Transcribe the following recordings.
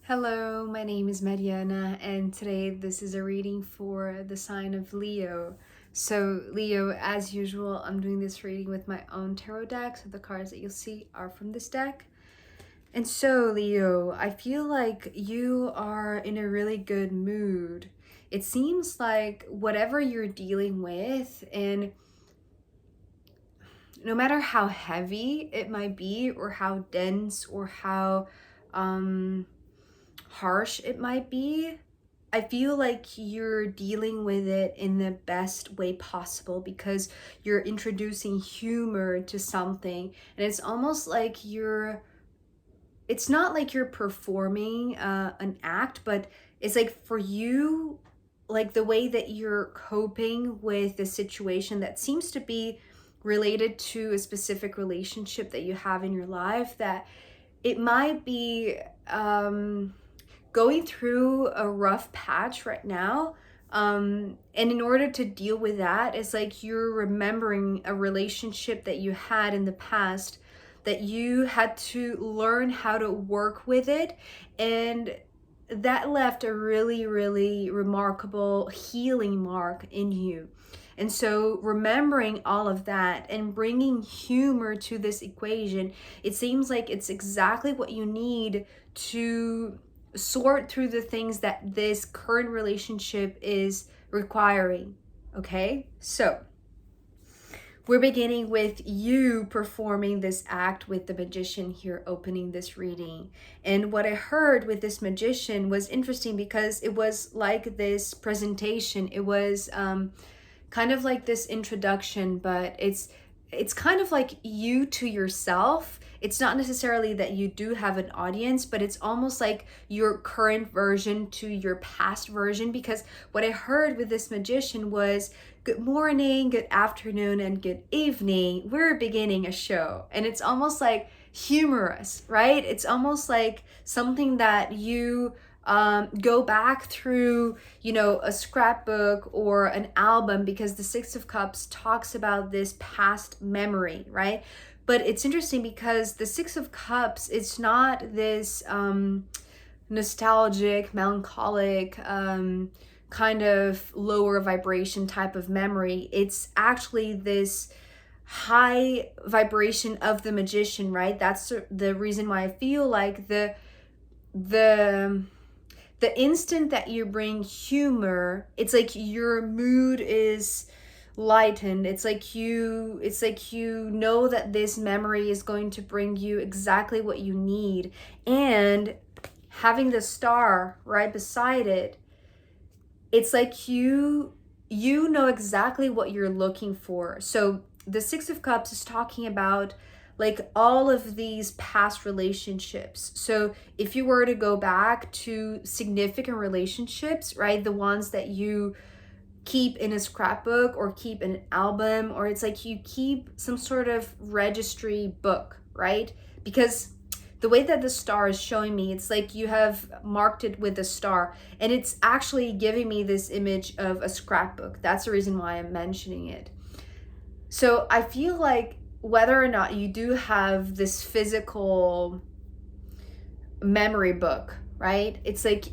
Hello, my name is Mariana, and today this is a reading for the sign of Leo. So, Leo, as usual, I'm doing this reading with my own tarot deck, so the cards that you'll see are from this deck. And so, Leo, I feel like you are in a really good mood. It seems like whatever you're dealing with, and no matter how heavy it might be, or how dense, or how harsh it might be, I feel like you're dealing with it in the best way possible because you're introducing humor to something, and it's almost like it's not like you're performing an act, but it's like for you, like the way that you're coping with the situation that seems to be related to a specific relationship that you have in your life, that it might be going through a rough patch right now. And in order to deal with that, it's like you're remembering a relationship that you had in the past, that you had to learn how to work with it. And that left a really, really remarkable healing mark in you. And so, remembering all of that and bringing humor to this equation, it seems like it's exactly what you need to sort through the things that this current relationship is requiring. Okay? So, we're beginning with you performing this act with the magician here, opening this reading. And what I heard with this magician was interesting because it was like this presentation. It was kind of like this introduction, but it's kind of like you to yourself. It's not necessarily that you do have an audience, but it's almost like your current version to your past version, because what I heard with this magician was good morning, good afternoon, and good evening. We're beginning a show. And it's almost like humorous, right? It's almost like something that you go back through, a scrapbook or an album, because the Six of Cups talks about this past memory, right? But it's interesting because the Six of Cups, it's not this nostalgic, melancholic, kind of lower vibration type of memory. It's actually this high vibration of the magician, right? That's the reason why I feel like the instant that you bring humor, it's like your mood is lightened. It's like you know that this memory is going to bring you exactly what you need. And having the star right beside it, it's like you know exactly what you're looking for. So the Six of Cups is talking about like all of these past relationships. So if you were to go back to significant relationships, right, the ones that you keep in a scrapbook or keep in an album, or it's like you keep some sort of registry book, right? Because the way that the star is showing me, it's like you have marked it with a star, and it's actually giving me this image of a scrapbook. That's the reason why I'm mentioning it. So I feel like whether or not you do have this physical memory book, right? It's like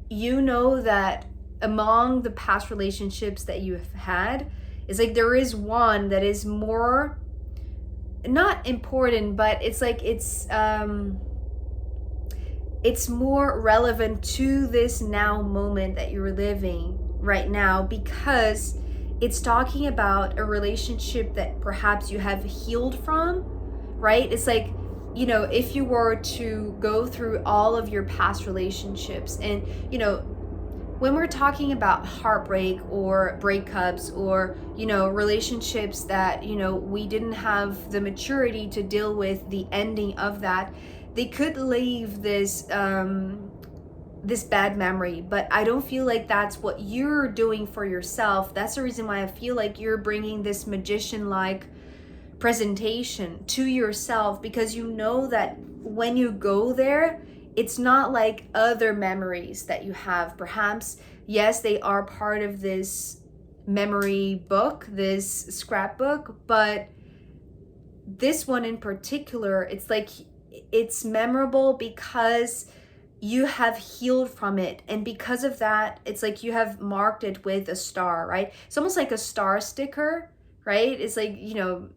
you know that among the past relationships that you have had, it's like there is one that is more not important, but it's like it's more relevant to this now moment that you're living right now, because it's talking about a relationship that perhaps you have healed from, right? It's like, if you were to go through all of your past relationships, and, when we're talking about heartbreak or breakups or, relationships that, we didn't have the maturity to deal with the ending of that, they could leave this this bad memory. But I don't feel like that's what you're doing for yourself. That's the reason why I feel like you're bringing this magician-like presentation to yourself, because you know that when you go there, it's not like other memories that you have. Perhaps, yes, they are part of this memory book, this scrapbook, but this one in particular, it's like it's memorable because you have healed from it. And because of that, it's like you have marked it with a star, right? It's almost like a star sticker, right? It's like, you know,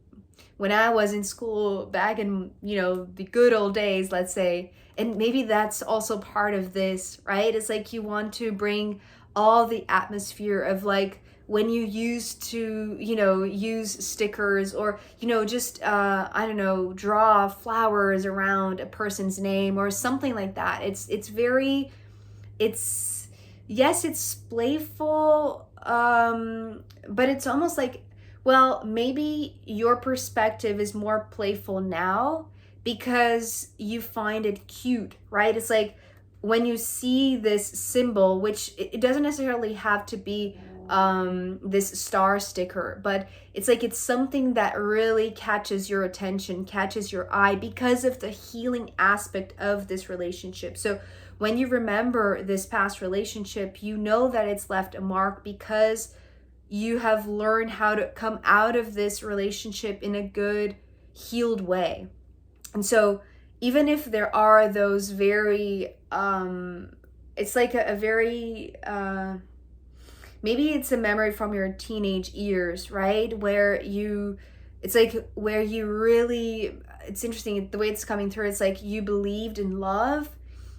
when I was in school back in, you know, the good old days, let's say, and maybe that's also part of this, right? It's like you want to bring all the atmosphere of like when you used to, you know, use stickers or, you know, just, I don't know, draw flowers around a person's name or something like that. It's very, it's, yes, it's playful, but it's almost like, well, maybe your perspective is more playful now because you find it cute, right? It's like when you see this symbol, which it doesn't necessarily have to be this star sticker, but it's like it's something that really catches your attention, catches your eye because of the healing aspect of this relationship. So when you remember this past relationship, you know that it's left a mark because you have learned how to come out of this relationship in a good, healed way. And so even if there are those very, it's like a very, maybe it's a memory from your teenage years, right? Where you, it's like where you really, it's interesting the way it's coming through. It's like you believed in love,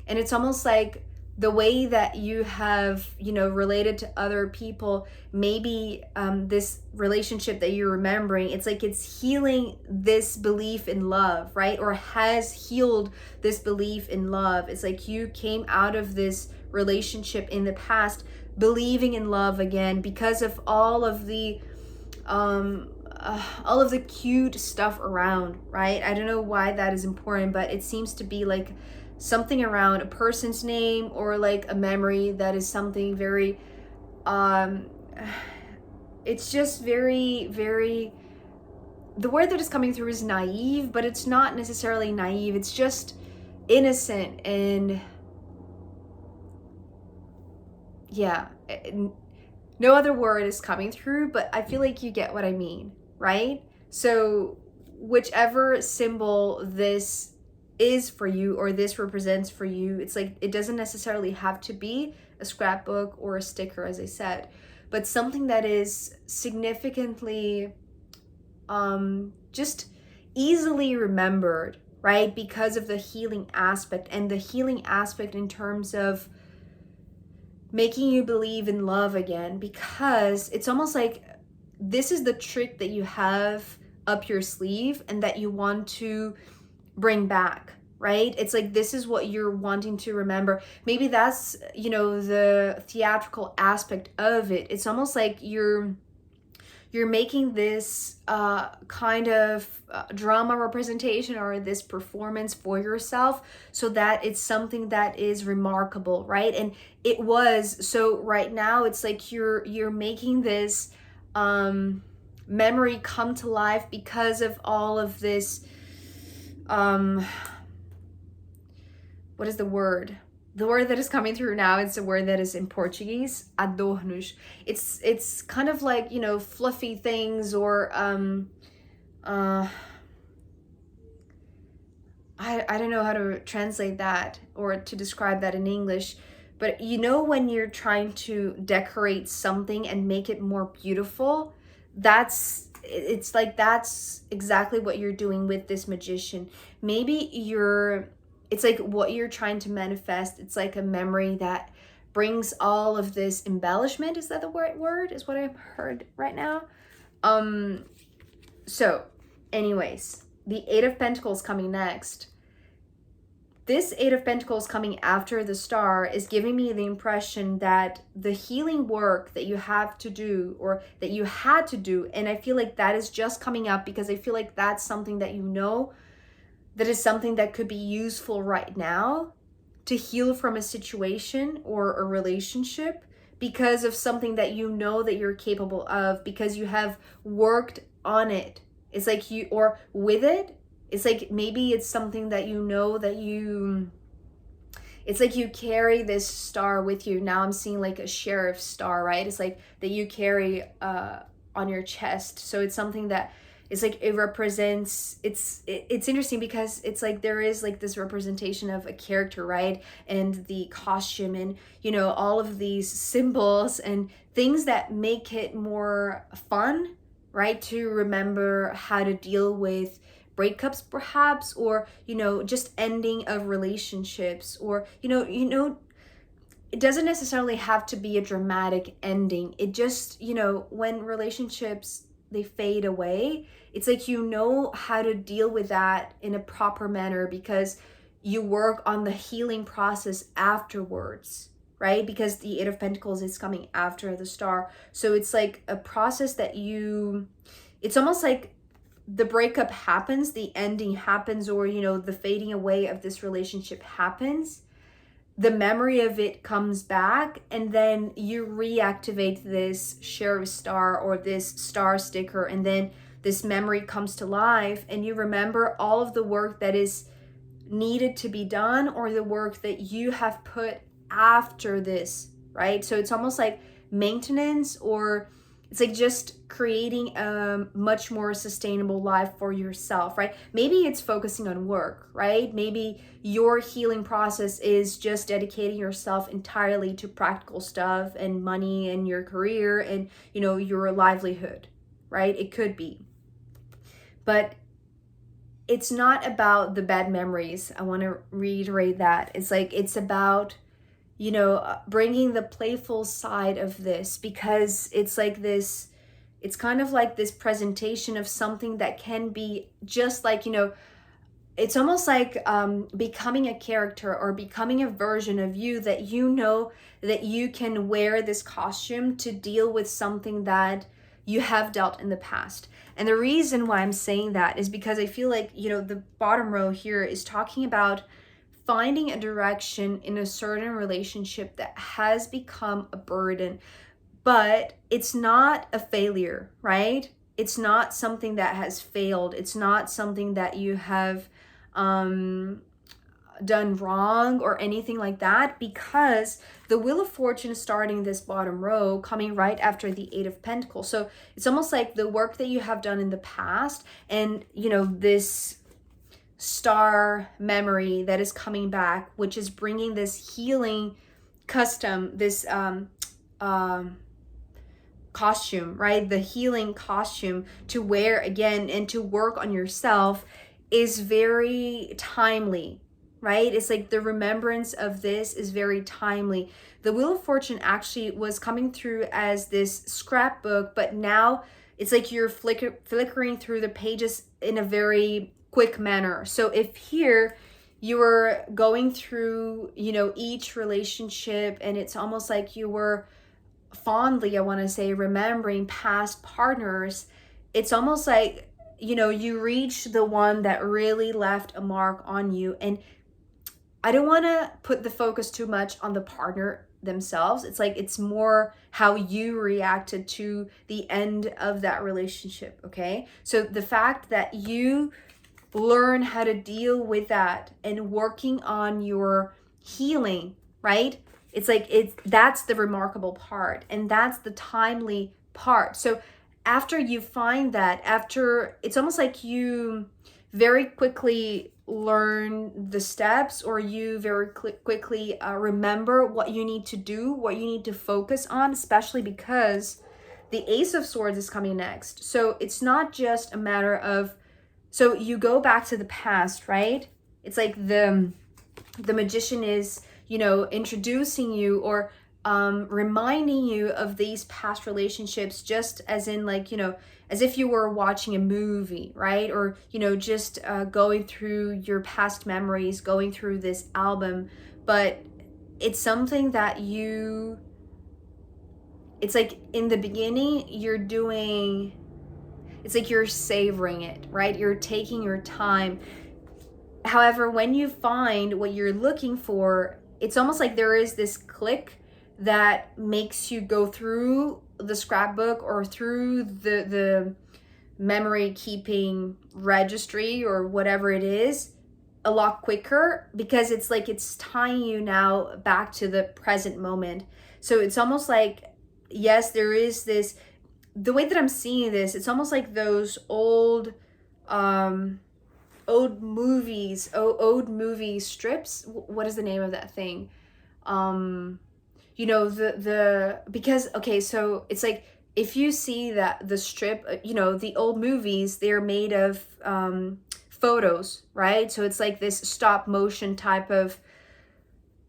and it's almost like the way that you have, you know, related to other people, maybe this relationship that you're remembering, it's like it's healing this belief in love, right? Or has healed this belief in love. It's like you came out of this relationship in the past believing in love again because of all of the cute stuff around, right? I don't know why that is important, but it seems to be like something around a person's name or like a memory that is something very it's just very, very, the word that is coming through is naive, but it's not necessarily naive. It's just innocent and yeah, no other word is coming through, but I feel like you get what I mean, right? So whichever symbol this is for you or this represents for you, it's like it doesn't necessarily have to be a scrapbook or a sticker, as I said, but something that is significantly just easily remembered, right? Because of the healing aspect, and the healing aspect in terms of making you believe in love again, because it's almost like this is the trick that you have up your sleeve and that you want to bring back, right? It's like this is what you're wanting to remember. Maybe that's, you know, the theatrical aspect of it. It's almost like you're making this kind of drama representation or this performance for yourself so that it's something that is remarkable, right? And it was. So right now it's like you're making this memory come to life because of all of this what is the word? The word that is coming through now, it's a word that is in Portuguese, adornos. It's kind of like, you know, fluffy things or I don't know how to translate that or to describe that in English, but you know when you're trying to decorate something and make it more beautiful, it's like that's exactly what you're doing with this magician. Maybe it's like what you're trying to manifest. It's like a memory that brings all of this embellishment. Is that the right word? Is what I've heard right now. So anyways, the Eight of Pentacles coming next. This Eight of Pentacles coming after the Star is giving me the impression that the healing work that you have to do or that you had to do, and I feel like that is just coming up because I feel like that's something that you know that is something that could be useful right now to heal from a situation or a relationship because of something that you know that you're capable of because you have worked on it. It's like you, or with it, it's like maybe it's something that you know that you, it's like you carry this star with you. Now I'm seeing like a sheriff's star, right? It's like that you carry on your chest. So it's something that It's like it represents, it's interesting because it's like there is like this representation of a character, right? And the costume and, you know, all of these symbols and things that make it more fun, right? To remember how to deal with breakups perhaps, or, you know, just ending of relationships, or, you know, it doesn't necessarily have to be a dramatic ending. It just, you know, when relationships they fade away, it's like you know how to deal with that in a proper manner because you work on the healing process afterwards, right? Because the Eight of Pentacles is coming after the Star. So it's like a process that you, it's almost like the breakup happens, the ending happens, or, you know, the fading away of this relationship happens, the memory of it comes back, and then you reactivate this sheriff star or this star sticker, and then this memory comes to life, and you remember all of the work that is needed to be done, or the work that you have put after this, right? So it's almost like maintenance, or it's like just creating a much more sustainable life for yourself, right? Maybe it's focusing on work, right? Maybe your healing process is just dedicating yourself entirely to practical stuff and money and your career and, you know, your livelihood, right? It could be. But it's not about the bad memories. I want to reiterate that. It's like, it's about, you know, bringing the playful side of this, because it's like this, it's kind of like this presentation of something that can be just like, you know, it's almost like becoming a character or becoming a version of you that you know that you can wear this costume to deal with something that you have dealt in the past. And the reason why I'm saying that is because I feel like, you know, the bottom row here is talking about finding a direction in a certain relationship that has become a burden, but it's not a failure, right? It's not something that has failed. It's not something that you have done wrong or anything like that, because the Wheel of Fortune is starting this bottom row coming right after the Eight of Pentacles. So it's almost like the work that you have done in the past, and, you know, this star memory that is coming back, which is bringing this healing custom, this costume, right? The healing costume to wear again and to work on yourself is very timely, right? It's like the remembrance of this is very timely. The Wheel of Fortune actually was coming through as this scrapbook, but now it's like you're flickering through the pages in a very quick manner. So if here you were going through, you know, each relationship, and it's almost like you were fondly, I want to say, remembering past partners, it's almost like, you know, you reach the one that really left a mark on you. And I don't want to put the focus too much on the partner themselves. It's like, it's more how you reacted to the end of that relationship, okay? So the fact that you learn how to deal with that and working on your healing, right? It's like, that's the remarkable part, and that's the timely part. So after you find that, after, it's almost like you very quickly learn the steps, or you very quickly remember what you need to do, what you need to focus on, especially because the Ace of Swords is coming next. So it's not just a matter of, so you go back to the past, right? It's like the Magician is, you know, introducing you or reminding you of these past relationships, just as in, like, you know, as if you were watching a movie, right? Or, you know, just going through your past memories, going through this album. But it's something that you, it's like in the beginning, you're doing, it's like you're savoring it, right? You're taking your time. However, when you find what you're looking for, it's almost like there is this click that makes you go through the scrapbook or through the memory keeping registry or whatever it is a lot quicker, because it's like it's tying you now back to the present moment. So it's almost like, yes, there is this, the way that I'm seeing this, it's almost like those old movies, old movie strips. What is the name of that thing? You know, because, okay, so it's like, if you see that the strip, you know, the old movies, they're made of photos, right? So it's like this stop motion type of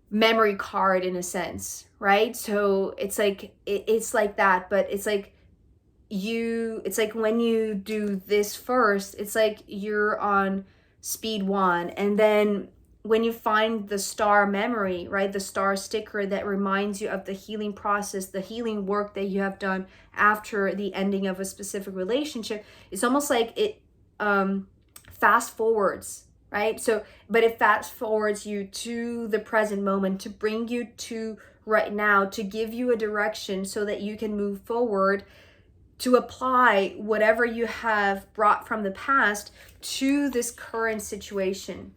memory card in a sense, right? So it's like it's like that, but it's like it's like when you do this first, it's like you're on speed one, and then when you find the star memory, right, the star sticker that reminds you of the healing process, the healing work that you have done after the ending of a specific relationship, it's almost like it fast forwards, right? So but it fast forwards you to the present moment, to bring you to right now, to give you a direction so that you can move forward, to apply whatever you have brought from the past to this current situation,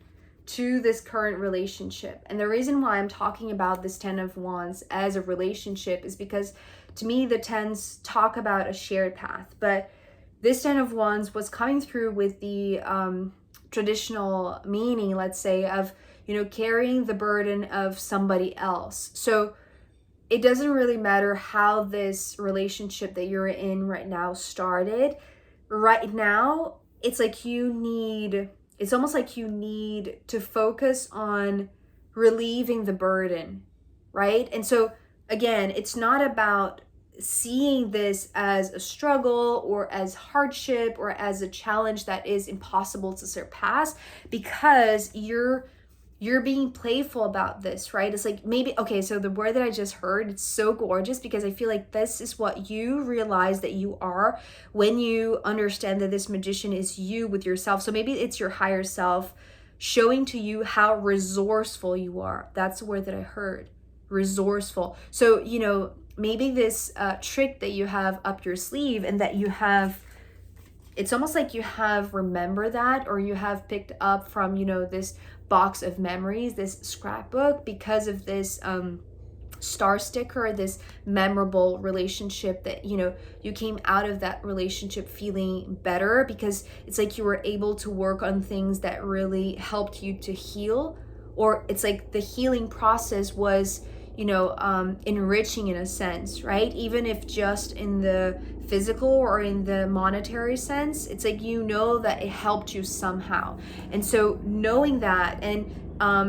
to this current relationship. And the reason why I'm talking about this 10 of Wands as a relationship is because, to me, the 10s talk about a shared path. But this 10 of Wands was coming through with the traditional meaning, let's say, of, you know, carrying the burden of somebody else. So it doesn't really matter how this relationship that you're in right now started. Right now, it's like it's almost like you need to focus on relieving the burden, right? And so, again, it's not about seeing this as a struggle or as hardship or as a challenge that is impossible to surpass, because you're being playful about this, right? It's like, maybe, okay, so the word that I just heard, it's so gorgeous, because I feel like this is what you realize that you are when you understand that this magician is you with yourself. So maybe it's your higher self showing to you how resourceful you are. That's the word that I heard, resourceful. So, you know, maybe this trick that you have up your sleeve, and that you have, it's almost like you have remembered that, or you have picked up from, you know, this box of memories, this scrapbook, because of this star sticker, this memorable relationship that, you know, you came out of that relationship feeling better, because it's like you were able to work on things that really helped you to heal, or it's like the healing process was, you know, enriching in a sense, right? Even if just in the physical or in the monetary sense, it's like, you know, that it helped you somehow. And so knowing that, and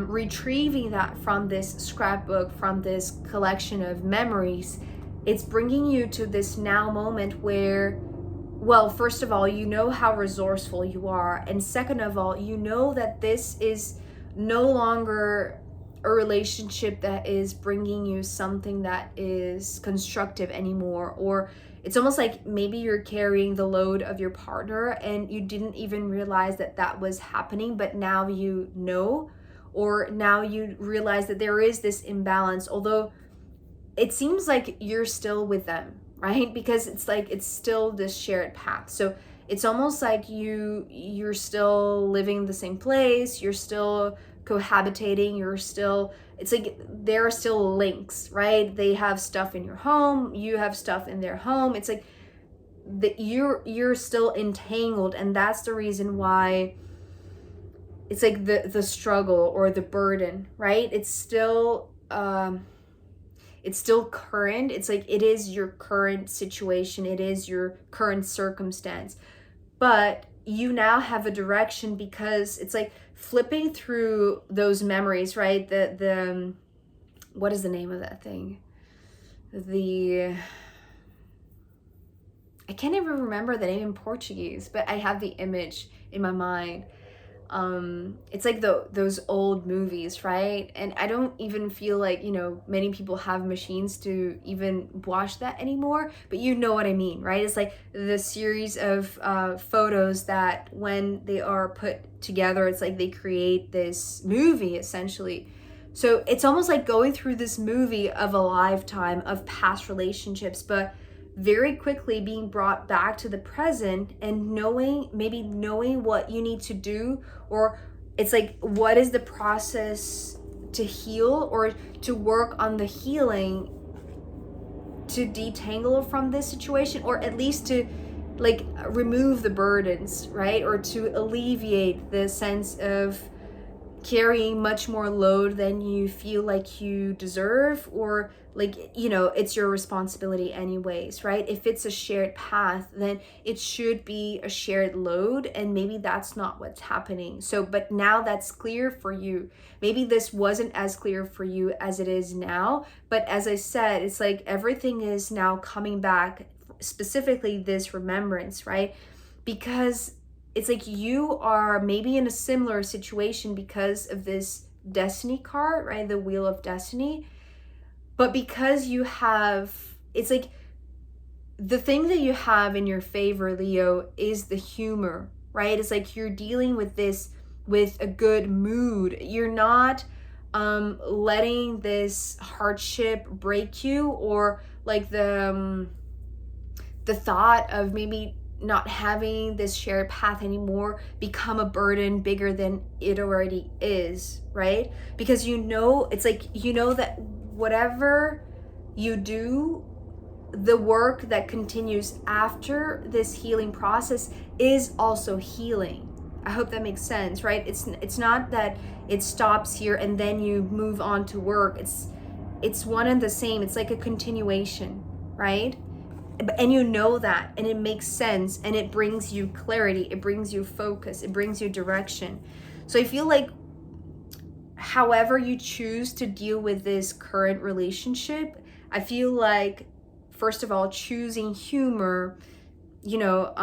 retrieving that from this scrapbook, from this collection of memories, it's bringing you to this now moment where, well, first of all, you know how resourceful you are, and second of all, you know that this is no longer a relationship that is bringing you something that is constructive anymore. Or it's almost like maybe you're carrying the load of your partner and you didn't even realize that that was happening, but now you know, or now you realize that there is this imbalance, although it seems like you're still with them, right? Because it's like, it's still this shared path. So it's almost like you're still living the same place, you're still cohabitating, you're still, it's like there are still links, right? They have stuff in your home, you have stuff in their home. It's like that you're still entangled, and that's the reason why it's like the struggle or the burden, right? It's still current. It's like it is your current situation, it is your current circumstance, but you now have a direction, because it's like flipping through those memories, right? The what is the name of that thing? I can't even remember the name in Portuguese, but I have the image in my mind. It's like those old movies, right? And I don't even feel like, you know, many people have machines to even watch that anymore, but you know what I mean, right? It's like the series of photos that when they are put together, it's like they create this movie essentially. So it's almost like going through this movie of a lifetime of past relationships, but very quickly being brought back to the present, and knowing what you need to do, or it's like, what is the process to heal or to work on the healing to detangle from this situation, or at least to like remove the burdens, right? Or to alleviate the sense of carrying much more load than you feel like you deserve, or like, you know, it's your responsibility anyways, right? If it's a shared path, then it should be a shared load, and maybe that's not what's happening. So but now that's clear for you. Maybe this wasn't as clear for you as it is now, but as I said, it's like everything is now coming back, specifically this remembrance, right? Because it's like you are maybe in a similar situation because of this destiny card, right? The wheel of destiny. But because you have, it's like the thing that you have in your favor, Leo, is the humor, right? It's like you're dealing with this with a good mood. You're not letting this hardship break you, or like the thought of maybe not having this shared path anymore become a burden bigger than it already is, right? Because you know, it's like, you know that whatever you do, the work that continues after this healing process is also healing. I hope that makes sense, right? It's not that it stops here and then you move on to work. It's one and the same. It's like a continuation, right? And you know that, and it makes sense, and it brings you clarity, it brings you focus, it brings you direction. So I feel like however you choose to deal with this current relationship, I feel like first of all choosing humor, you know,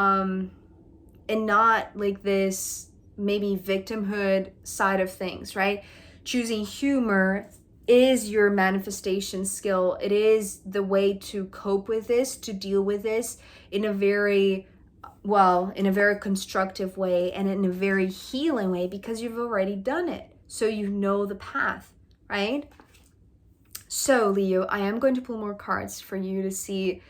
and not like this maybe victimhood side of things, right? Choosing humor is your manifestation skill. It is the way to cope with this, to deal with this in a very, well, in a very constructive way and in a very healing way, because you've already done it. So you know the path, right? So Leo, I am going to pull more cards for you to see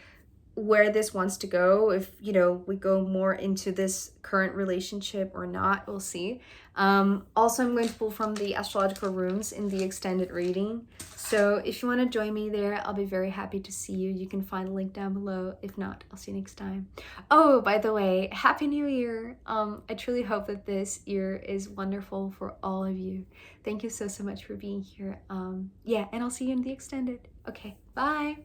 where this wants to go. If, you know, we go more into this current relationship or not, we'll see. Also, I'm going to pull from the astrological rooms in the extended reading. So if you want to join me there, I'll be very happy to see you. You can find the link down below. If not, I'll see you next time. Oh, by the way, Happy New Year. I truly hope that this year is wonderful for all of you. Thank you so much for being here. Yeah, and I'll see you in the extended. Okay, bye.